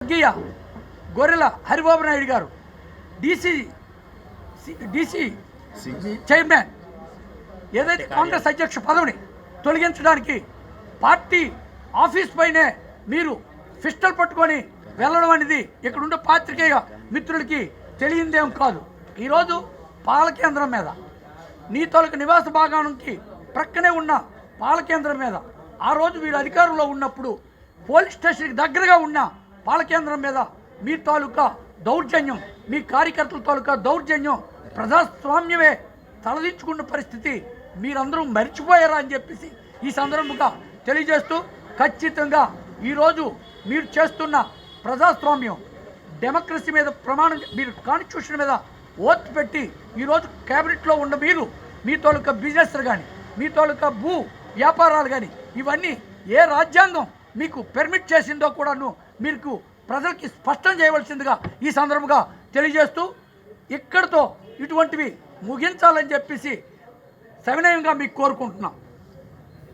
స్వర్గీయ గొర్రెల హరిబాబు నాయుడు గారు డీసీ చైర్మన్ ఏదైతే కాంగ్రెస్ అధ్యక్ష పదవిని తొలగించడానికి పార్టీ ఆఫీస్ పైనే మీరు పిస్టల్ పట్టుకొని వెళ్ళడం అనేది ఇక్కడ ఉండే పాత్రికేయ మిత్రులకి తెలియందేం కాదు. ఈరోజు పాలకేంద్రం మీద నీ తొలక నివాస భాగానికి ప్రక్కనే ఉన్న పాలకేంద్రం మీద ఆ రోజు వీరు అధికారంలో ఉన్నప్పుడు పోలీస్ స్టేషన్కి దగ్గరగా ఉన్న పాలకేంద్రం మీద మీ తాలూకా దౌర్జన్యం, మీ కార్యకర్తల తాలూకా దౌర్జన్యం, ప్రజాస్వామ్యమే తలదించుకున్న పరిస్థితి మీరందరూ మర్చిపోయారా అని చెప్పేసి ఈ సందర్భంగా తెలియజేస్తూ, ఖచ్చితంగా ఈరోజు మీరు చేస్తున్న ప్రజాస్వామ్యం డెమోక్రసీ మీద ప్రమాణం, మీరు కాన్స్టిట్యూషన్ మీద ఓత్ పెట్టి ఈరోజు క్యాబినెట్లో ఉన్న మీరు మీ తాలూకా బిజినెస్లు కానీ మీ తాలూకా భూ వ్యాపారాలు కానీ ఇవన్నీ ఏ రాజ్యాంగం మీకు పెర్మిట్ చేసిందో కూడాను మీకు ప్రజలకి స్పష్టం చేయవలసిందిగా ఈ సందర్భంగా తెలియజేస్తూ, ఇక్కడితో ఇటువంటివి ముగించాలని చెప్పేసి సవినయంగా మీకు కోరుకుంటున్నాం.